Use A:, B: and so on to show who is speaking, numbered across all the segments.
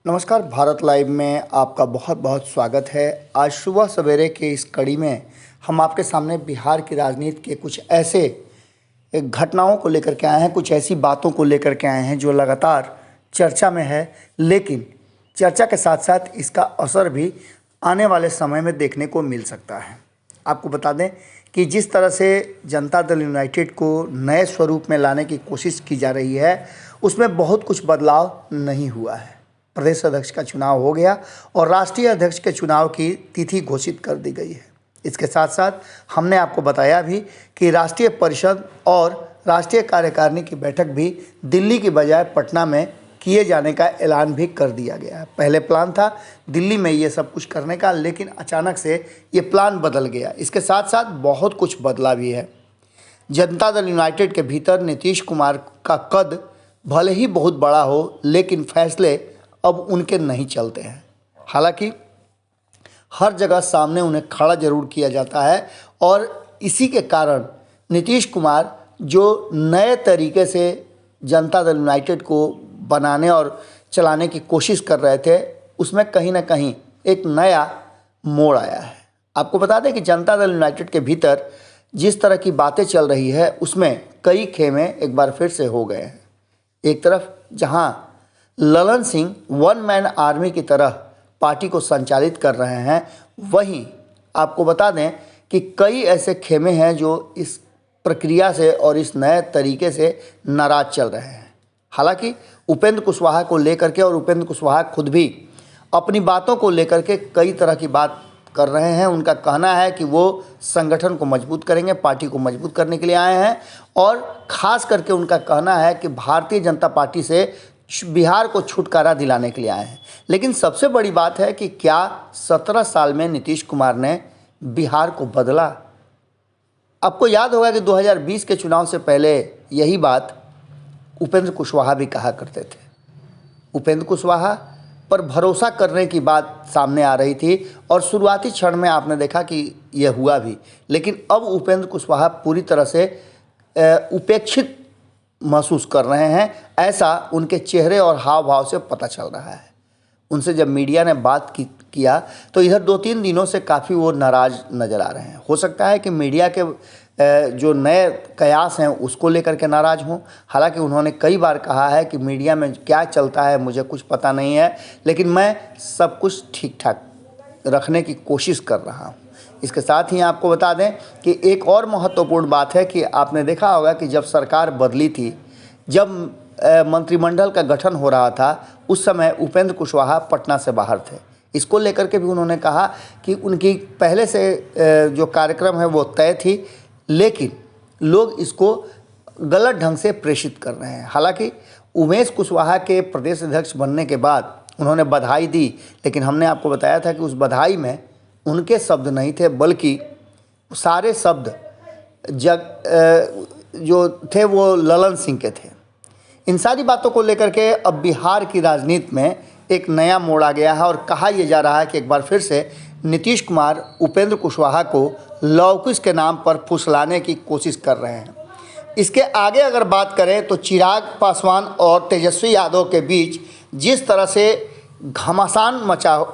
A: नमस्कार, भारत लाइव में आपका बहुत बहुत स्वागत है। आज सुबह सवेरे के इस कड़ी में हम आपके सामने बिहार की राजनीति के कुछ ऐसे घटनाओं को लेकर के आए हैं, कुछ ऐसी बातों को लेकर के आए हैं जो लगातार चर्चा में है, लेकिन चर्चा के साथ साथ इसका असर भी आने वाले समय में देखने को मिल सकता है। आपको बता दें कि जिस तरह से जनता दल यूनाइटेड को नए स्वरूप में लाने की कोशिश की जा रही है, उसमें बहुत कुछ बदलाव नहीं हुआ है। प्रदेश अध्यक्ष का चुनाव हो गया और राष्ट्रीय अध्यक्ष के चुनाव की तिथि घोषित कर दी गई है। इसके साथ साथ हमने आपको बताया भी कि राष्ट्रीय परिषद और राष्ट्रीय कार्यकारिणी की बैठक भी दिल्ली की बजाय पटना में किए जाने का ऐलान भी कर दिया गया है। पहले प्लान था दिल्ली में ये सब कुछ करने का, लेकिन अचानक से ये प्लान बदल गया। इसके साथ साथ बहुत कुछ बदला भी है। जनता दल यूनाइटेड के भीतर नीतीश कुमार का कद भले ही बहुत बड़ा हो, लेकिन फैसले अब उनके नहीं चलते हैं। हालांकि हर जगह सामने उन्हें खड़ा जरूर किया जाता है और इसी के कारण नीतीश कुमार जो नए तरीके से जनता दल यूनाइटेड को बनाने और चलाने की कोशिश कर रहे थे, उसमें कहीं ना कहीं एक नया मोड़ आया है। आपको बता दें कि जनता दल यूनाइटेड के भीतर जिस तरह की बातें चल रही है, उसमें कई खेमे एक बार फिर से हो गए हैं। एक तरफ जहां Lalan Singh one man army की तरह पार्टी को संचालित कर रहे हैं, वहीं आपको बता दें कि कई ऐसे खेमे हैं जो इस प्रक्रिया से और इस नए तरीके से नाराज चल रहे हैं। हालांकि उपेंद्र कुशवाहा को लेकर के, और उपेंद्र कुशवाहा खुद भी अपनी बातों को लेकर के कई तरह की बात कर रहे हैं। उनका कहना है कि वो संगठन को मजबूत करेंगे, पार्टी को मजबूत करने के लिए आए हैं, और ख़ास करके उनका कहना है कि भारतीय जनता पार्टी से बिहार को छुटकारा दिलाने के लिए आए हैं। लेकिन सबसे बड़ी बात है कि क्या 17 साल में नीतीश कुमार ने बिहार को बदला? आपको याद होगा कि 2020 के चुनाव से पहले यही बात उपेंद्र कुशवाहा भी कहा करते थे। उपेंद्र कुशवाहा पर भरोसा करने की बात सामने आ रही थी और शुरुआती क्षण में आपने देखा कि यह हुआ भी, लेकिन अब उपेंद्र कुशवाहा पूरी तरह से उपेक्षित महसूस कर रहे हैं, ऐसा उनके चेहरे और हाव भाव से पता चल रहा है। उनसे जब मीडिया ने बात किया तो इधर 2-3 दिनों से काफ़ी वो नाराज़ नज़र आ रहे हैं। हो सकता है कि मीडिया के जो नए कयास हैं उसको लेकर के नाराज़ हों। हालांकि उन्होंने कई बार कहा है कि मीडिया में क्या चलता है मुझे कुछ पता नहीं है, लेकिन मैं सब कुछ ठीक ठाक रखने की कोशिश कर रहा हूँ। इसके साथ ही आपको बता दें कि एक और महत्वपूर्ण बात है कि आपने देखा होगा कि जब सरकार बदली थी, जब मंत्रिमंडल का गठन हो रहा था, उस समय उपेंद्र कुशवाहा पटना से बाहर थे। इसको लेकर के भी उन्होंने कहा कि उनकी पहले से जो कार्यक्रम है वो तय थी, लेकिन लोग इसको गलत ढंग से प्रेषित कर रहे हैं। हालांकि उमेश कुशवाहा के प्रदेश अध्यक्ष बनने के बाद उन्होंने बधाई दी, लेकिन हमने आपको बताया था कि उस बधाई में उनके शब्द नहीं थे, बल्कि सारे शब्द जो थे वो ललन सिंह के थे। इन सारी बातों को लेकर के अब बिहार की राजनीति में एक नया मोड़ आ गया है और कहा यह जा रहा है कि एक बार फिर से नीतीश कुमार उपेंद्र कुशवाहा को लौकुश के नाम पर फुसलाने की कोशिश कर रहे हैं। इसके आगे अगर बात करें तो चिराग पासवान और तेजस्वी यादव के बीच जिस तरह से घमासान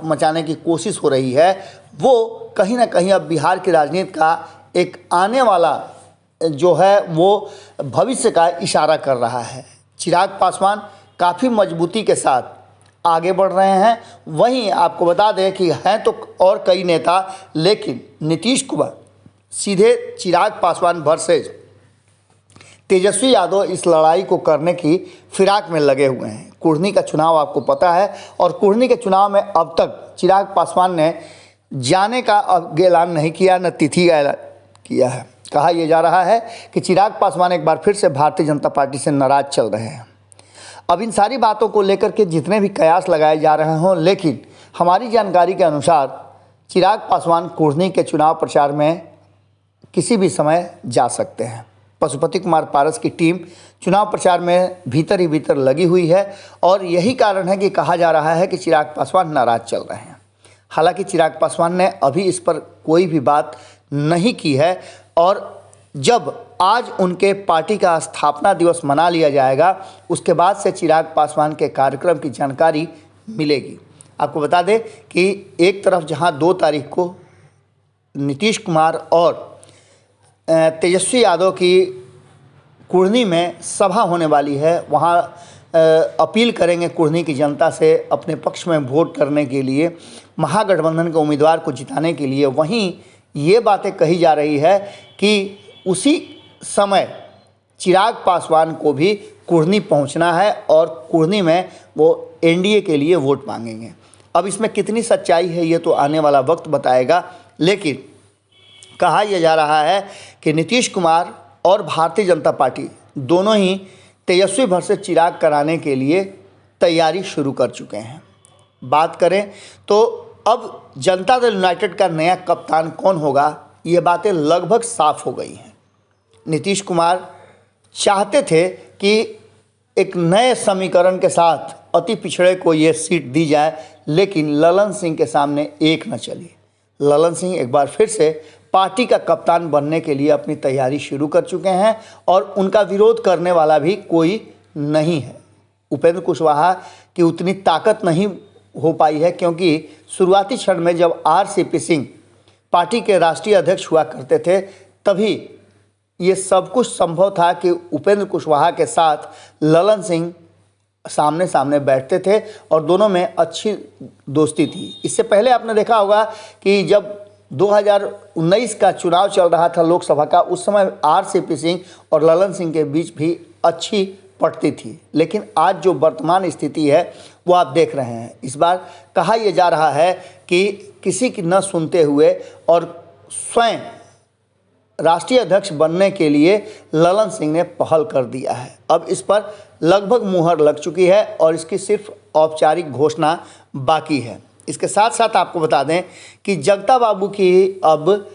A: मचाने की कोशिश हो रही है, वो कहीं ना कहीं अब बिहार की राजनीति का एक आने वाला जो है वो भविष्य का इशारा कर रहा है। चिराग पासवान काफ़ी मजबूती के साथ आगे बढ़ रहे हैं। वहीं आपको बता दें कि हैं तो और कई नेता, लेकिन नीतीश कुमार सीधे चिराग पासवान वर्सेज तेजस्वी यादव इस लड़ाई को करने की फिराक में लगे हुए हैं। कुढ़नी का चुनाव आपको पता है, और कुढ़नी के चुनाव में अब तक चिराग पासवान ने जाने का ऐलान नहीं किया, न तिथि का ऐलान किया है। कहा यह जा रहा है कि चिराग पासवान एक बार फिर से भारतीय जनता पार्टी से नाराज चल रहे हैं। अब इन सारी बातों को लेकर के जितने भी कयास लगाए जा रहे हों, लेकिन हमारी जानकारी के अनुसार चिराग पासवान कुढ़नी के चुनाव प्रचार में किसी भी समय जा सकते हैं। पशुपति कुमार पारस की टीम चुनाव प्रचार में भीतर ही भीतर लगी हुई है और यही कारण है कि कहा जा रहा है कि चिराग पासवान नाराज चल रहे हैं। हालांकि चिराग पासवान ने अभी इस पर कोई भी बात नहीं की है, और जब आज उनके पार्टी का स्थापना दिवस मना लिया जाएगा, उसके बाद से चिराग पासवान के कार्यक्रम की जानकारी मिलेगी। आपको बता दें कि एक तरफ जहां 2 तारीख को नीतीश कुमार और तेजस्वी यादव की कुढ़नी में सभा होने वाली है, वहाँ अपील करेंगे कुढ़नी की जनता से अपने पक्ष में वोट करने के लिए, महागठबंधन के उम्मीदवार को जिताने के लिए। वहीं ये बातें कही जा रही है कि उसी समय चिराग पासवान को भी कुढ़नी पहुंचना है और कुढ़नी में वो एनडीए के लिए वोट मांगेंगे। अब इसमें कितनी सच्चाई है ये तो आने वाला वक्त बताएगा, लेकिन कहा यह जा रहा है कि नीतीश कुमार और भारतीय जनता पार्टी दोनों ही तेजस्वी भर से चिराग कराने के लिए तैयारी शुरू कर चुके हैं। बात करें तो अब जनता दल यूनाइटेड का नया कप्तान कौन होगा, ये बातें लगभग साफ हो गई हैं। नीतीश कुमार चाहते थे कि एक नए समीकरण के साथ अति पिछड़े को ये सीट दी जाए, लेकिन ललन सिंह के सामने एक न चली। ललन सिंह एक बार फिर से पार्टी का कप्तान बनने के लिए अपनी तैयारी शुरू कर चुके हैं और उनका विरोध करने वाला भी कोई नहीं है। उपेंद्र कुशवाहा की उतनी ताकत नहीं हो पाई है, क्योंकि शुरुआती क्षण में जब आरसीपी सिंह पार्टी के राष्ट्रीय अध्यक्ष हुआ करते थे तभी ये सब कुछ संभव था कि उपेंद्र कुशवाहा के साथ ललन सिंह सामने सामने बैठते थे और दोनों में अच्छी दोस्ती थी। इससे पहले आपने देखा होगा कि जब 2019 का चुनाव चल रहा था लोकसभा का, उस समय आरसीपी सिंह और ललन सिंह के बीच भी अच्छी पड़ती थी। लेकिन आज जो वर्तमान स्थिति है वो आप देख रहे हैं। इस बार कहा यह जा रहा है कि किसी की न सुनते हुए और स्वयं राष्ट्रीय अध्यक्ष बनने के लिए ललन सिंह ने पहल कर दिया है। अब इस पर लगभग मुहर लग चुकी है और इसकी सिर्फ औपचारिक घोषणा बाकी है। इसके साथ साथ आपको बता दें कि जगता बाबू की अब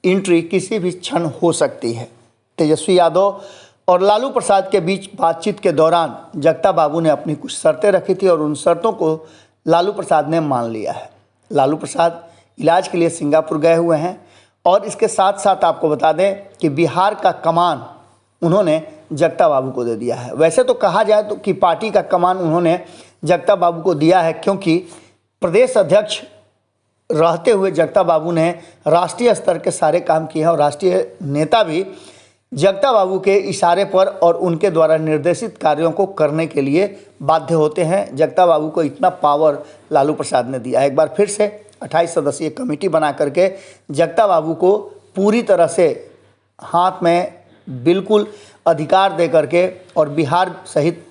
A: एंट्री किसी भी क्षण हो सकती है। तेजस्वी यादव और लालू प्रसाद के बीच बातचीत के दौरान जगता बाबू ने अपनी कुछ शर्तें रखी थी और उन शर्तों को लालू प्रसाद ने मान लिया है। लालू प्रसाद इलाज के लिए सिंगापुर गए हुए हैं और इसके साथ साथ आपको बता दें कि बिहार का कमान उन्होंने जगता बाबू को दे दिया है। वैसे तो कहा जाए तो कि पार्टी का कमान उन्होंने जगता बाबू को दिया है, क्योंकि प्रदेश अध्यक्ष रहते हुए जगता बाबू ने राष्ट्रीय स्तर के सारे काम किए हैं और राष्ट्रीय नेता भी जगता बाबू के इशारे पर और उनके द्वारा निर्देशित कार्यों को करने के लिए बाध्य होते हैं। जगता बाबू को इतना पावर लालू प्रसाद ने दिया है। एक बार फिर से 28 सदस्यीय कमेटी बना करके जगता बाबू को पूरी तरह से हाथ में बिल्कुल अधिकार दे करके और बिहार सहित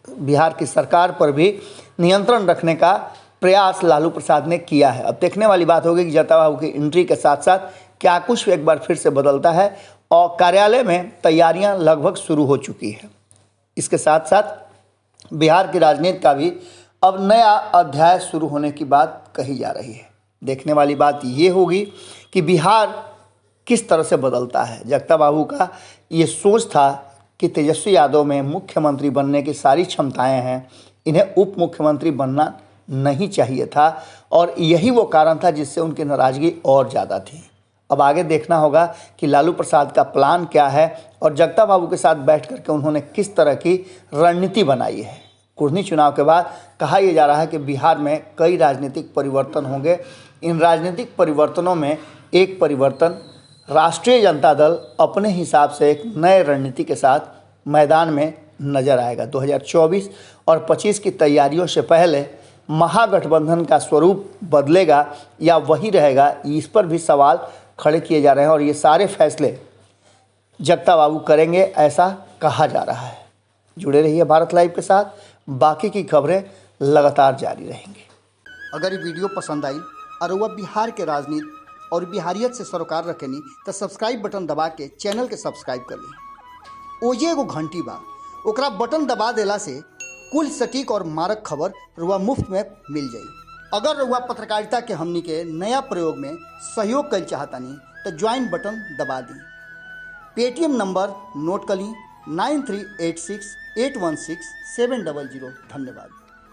A: बिहार की सरकार पर भी नियंत्रण रखने का प्रयास लालू प्रसाद ने किया है। अब देखने वाली बात होगी कि जगता बाबू की एंट्री के साथ साथ क्या कुछ एक बार फिर से बदलता है और कार्यालय में तैयारियां लगभग शुरू हो चुकी है। इसके साथ साथ बिहार की राजनीति का भी अब नया अध्याय शुरू होने की बात कही जा रही है। देखने वाली बात ये होगी कि बिहार किस तरह से बदलता है। जगता बाबू का ये सोच था कि तेजस्वी यादव में मुख्यमंत्री बनने की सारी क्षमताएं हैं, इन्हें उप मुख्यमंत्री बनना नहीं चाहिए था और यही वो कारण था जिससे उनकी नाराज़गी और ज़्यादा थी। अब आगे देखना होगा कि लालू प्रसाद का प्लान क्या है और जगता बाबू के साथ बैठ करके उन्होंने किस तरह की रणनीति बनाई है। कुढ़नी चुनाव के बाद कहा यह जा रहा है कि बिहार में कई राजनीतिक परिवर्तन होंगे। इन राजनीतिक परिवर्तनों में एक परिवर्तन राष्ट्रीय जनता दल अपने हिसाब से एक नए रणनीति के साथ मैदान में नजर आएगा। 2024 और 25 की तैयारियों से पहले महागठबंधन का स्वरूप बदलेगा या वही रहेगा, इस पर भी सवाल खड़े किए जा रहे हैं और ये सारे फैसले जगता बाबू करेंगे ऐसा कहा जा रहा है। जुड़े रहिए भारत लाइव के साथ, बाकी की खबरें लगातार जारी रहेंगी।
B: अगर ये वीडियो पसंद आई और वह बिहार के राजनीति और बिहारियत से सरोकार रखेनी तो सब्सक्राइब बटन दबा के चैनल के सब्सक्राइब कर ली। ओजे एगो घंटी बा, ओकरा बटन दबा देला से कुल सटीक और मारक खबर रुआ मुफ्त में मिल जाई। अगर रुआ पत्रकारिता के हमनी के नया प्रयोग में सहयोग कर चाहतानी तो ज्वाइन बटन दबा दी। पेटीएम नंबर नोट कर ली 9386816700। धन्यवाद।